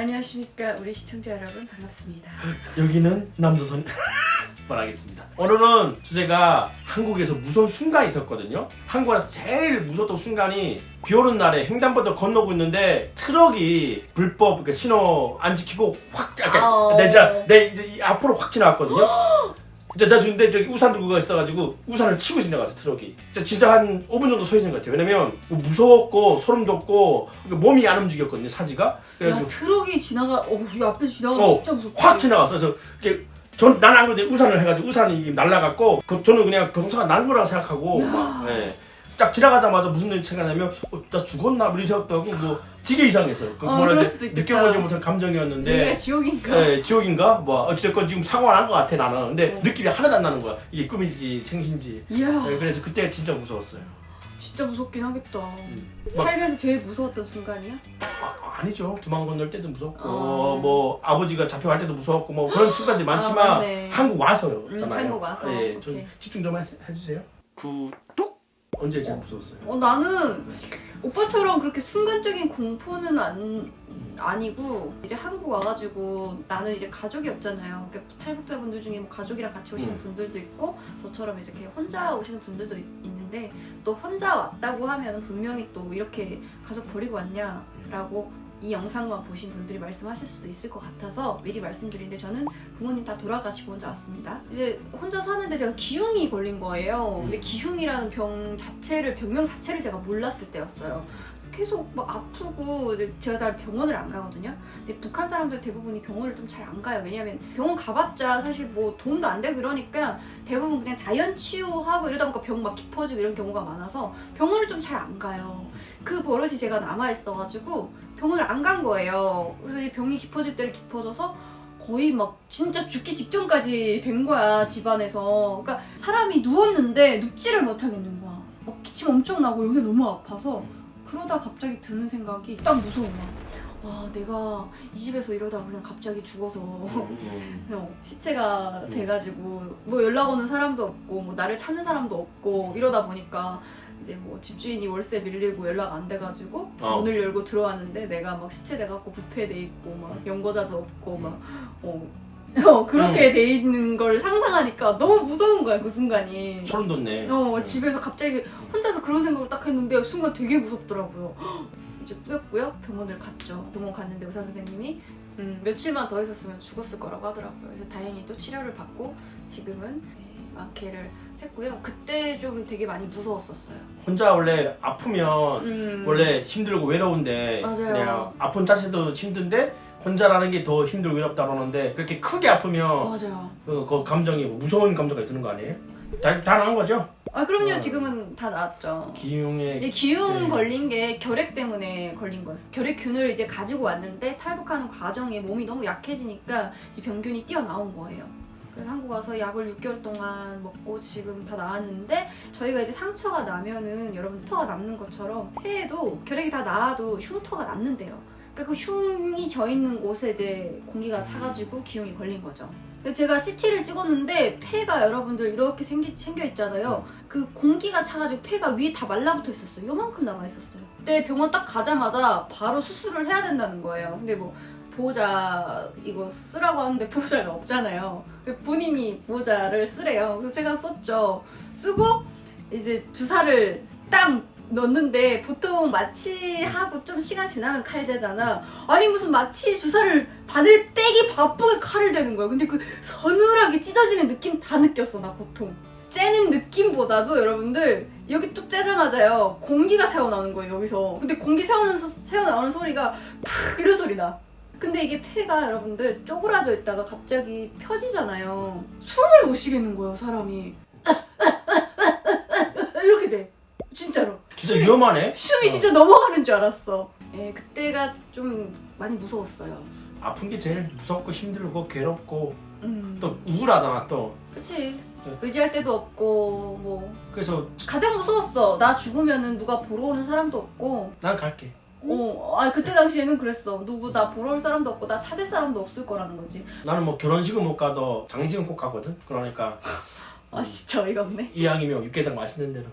안녕하십니까 우리 시청자 여러분, 반갑습니다. 여기는 남조선 말하겠습니다. 오늘은 주제가 한국에서 무서운 순간이 있었거든요. 한국에서 제일 무서웠던 순간이 비 오는 날에 횡단보도 건너고 있는데 트럭이 불법 그러니까 신호 안 지키고 확 약간 내 이제 앞으로 확 지나갔거든요. 나 근데 저기 우산 들고 있어가지고 우산을 치고 지나갔어 트럭이. 진짜 한 5분 정도 서 있는 것 같아요. 왜냐면 무서웠고 소름 돋고 몸이 안 움직였거든요 사지가. 야, 트럭이 지나가, 이 앞에서 지나가면 진짜 무섭지. 확 지나갔어. 그래서 난 안 그래도 우산을 해가지고 우산이 날라갔고 저는 그냥 교통사가 난 거라고 생각하고 막 딱 지나가자마자 무슨 일이 생각나면 나 죽었나 이런 생각도 하고 뭐 되게 이상했어요. 느껴보지 못한 감정이었는데 여기가 지옥인가? 네, 지옥인가? 뭐 어찌됐건 지금 사고가 난 것 같아 나는. 근데 느낌이 하나도 안 나는 거야. 이게 꿈인지 생신지. 이야. 네, 그래서 그때가 진짜 무서웠어요. 진짜 무섭긴 하겠다. 살면서 제일 무서웠던 순간이야? 아니죠. 도망 건널 때도 무섭고 뭐 아버지가 잡혀갈 때도 무서웠고 뭐 그런 순간들이 많지만 한국 와서요. 한국 와서. 네, 좀 집중 좀 해주세요. 구독! 언제 제일 무서웠어요? 나는 오빠처럼 그렇게 순간적인 공포는 아니고 이제 한국 와가지고 나는 이제 가족이 없잖아요. 그러니까 탈북자분들 중에 뭐 가족이랑 같이 오시는 분들도 있고 저처럼 이제 이렇게 혼자 오시는 분들도 있는데 또 혼자 왔다고 하면 분명히 또 이렇게 가족 버리고 왔냐라고 이 영상만 보신 분들이 말씀하실 수도 있을 것 같아서 미리 말씀드리는데 저는 부모님 다 돌아가시고 혼자 왔습니다. 이제 혼자 사는데 제가 기흉이 걸린 거예요. 근데 기흉이라는 병명 자체를 제가 몰랐을 때였어요. 계속 막 아프고 제가 잘 병원을 안 가거든요. 근데 북한 사람들 대부분이 병원을 좀 잘 안 가요. 왜냐면 병원 가봤자 사실 뭐 돈도 안 되고 이러니까 대부분 그냥 자연 치유하고 이러다 보니까 병 막 깊어지고 이런 경우가 많아서 병원을 좀 잘 안 가요. 그 버릇이 제가 남아있어가지고 병원을 안 간 거예요. 그래서 이 병이 깊어질 대로 깊어져서 거의 막 진짜 죽기 직전까지 된 거야 집안에서. 그러니까 사람이 누웠는데 눕지를 못하겠는 거야. 막 기침 엄청 나고 여기가 너무 아파서 그러다 갑자기 드는 생각이 딱 무서운 거야. 내가 이 집에서 이러다가 그냥 갑자기 죽어서 시체가 돼가지고 뭐 연락 오는 사람도 없고 뭐 나를 찾는 사람도 없고 이러다 보니까 이제 뭐 집주인이 월세 밀리고 연락 안 돼가지고 문을 열고 들어왔는데 내가 막 시체 돼갖고 부패돼 있고 막 연고자도 없고 막 그렇게 돼 있는 걸 상상하니까 너무 무서운 거야 그 순간이. 소름 돋네. 집에서 갑자기 혼자서 그런 생각을 딱 했는데 순간 되게 무섭더라고요. 이제 뿌였고요. 병원을 갔죠. 병원 갔는데 의사 선생님이 며칠만 더 있었으면 죽었을 거라고 하더라고요. 그래서 다행히 또 치료를 받고 지금은 완쾌를 했고요. 그때 좀 되게 많이 무서웠었어요. 혼자 원래 아프면 원래 힘들고 외로운데 맞아요. 그냥 아픈 자체도 힘든데 혼자라는 게 더 힘들고 외롭다 그러는데 그렇게 크게 아프면 맞아요. 그 감정이 무서운 감정이 드는 거 아니에요? 다 나은 거죠? 그럼요. 지금은 다 나았죠. 기흉 걸린 게 결핵 때문에 걸린 거였어요. 결핵균을 이제 가지고 왔는데 탈북하는 과정에 몸이 너무 약해지니까 이제 병균이 뛰어나온 거예요. 그래서 한국 와서 약을 6개월 동안 먹고 지금 다 나았는데 저희가 이제 상처가 나면은 여러분들 흉터가 남는 것처럼 폐에도 결핵이 다 나아도 흉터가 남는데요. 그러니까 그 흉이 져 있는 곳에 이제 공기가 차가지고 기흉이 걸린 거죠. 제가 CT를 찍었는데 폐가 여러분들 이렇게 생겨 있잖아요. 그 공기가 차가지고 폐가 위에 다 말라붙어 있었어요. 요만큼 남아 있었어요. 그때 병원 딱 가자마자 바로 수술을 해야 된다는 거예요. 근데 뭐 보호자 이거 쓰라고 하는데 보호자가 없잖아요. 본인이 보호자를 쓰래요. 그래서 제가 썼죠. 쓰고 이제 주사를 딱 넣는데 보통 마취하고 좀 시간 지나면 칼 대잖아. 아니 무슨 마취 주사를 바늘 빼기 바쁘게 칼을 대는 거야. 근데 그 서늘하게 찢어지는 느낌 다 느꼈어 나 고통. 째는 느낌보다도 여러분들 여기 쭉 째자마자요 공기가 새어나오는 거예요 여기서. 근데 공기 새어나오는 소리가 푹 이런 소리 나. 근데 이게 폐가 여러분들 쪼그라져 있다가 갑자기 펴지잖아요. 숨을 못 쉬겠는 거예요 사람이. 이렇게 돼. 진짜로. 진짜 위험하네. 숨이 진짜 넘어가는 줄 알았어. 그때가 좀 많이 무서웠어요. 아픈 게 제일 무섭고 힘들고 괴롭고 또 우울하잖아 또. 그치. 의지할 데도 없고 뭐. 그래서 가장 무서웠어. 나 죽으면은 누가 보러 오는 사람도 없고. 난 갈게. 그때 당시에는 그랬어. 누구 나 보러 올 사람도 없고 나 찾을 사람도 없을 거라는 거지. 나는 뭐 결혼식은 못 가도 장례식은 꼭 가거든. 그러니까 진짜 어이가 없네. 이왕이면 육개장 맛있는 대로.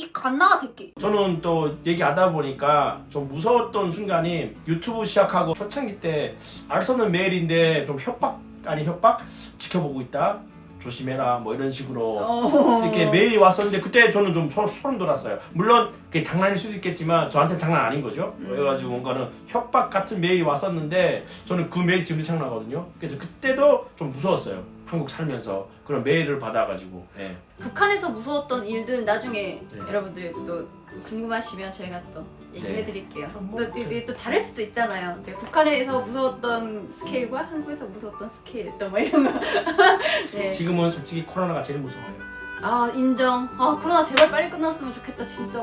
입 안 나가 새끼. 저는 또 얘기하다 보니까 좀 무서웠던 순간이 유튜브 시작하고 초창기 때 알 수 없는 메일인데 좀 협박 아닌 협박? 지켜보고 있다? 조심해라 뭐 이런 식으로 이렇게 메일이 왔었는데 그때 저는 좀 소름 돋았어요. 물론 그게 장난일 수도 있겠지만 저한테는 장난 아닌 거죠. 그래가지고 뭔가는 협박 같은 메일이 왔었는데 저는 그 메일이 지금도 생각나거든요. 그래서 그때도 좀 무서웠어요. 한국 살면서 그런 메일을 받아가지고. 예. 북한에서 무서웠던 일들 나중에 네. 여러분들 또 궁금하시면 저희가 또 얘기해드릴게요. 뭐, 또 다를 수도 있잖아요. 네, 북한에서 무서웠던 스케일과 한국에서 무서웠던 스케일 또 뭐 이런 거. 네. 지금은 솔직히 코로나가 제일 무서워요. 아 인정. 아 코로나 제발 빨리 끝났으면 좋겠다 진짜.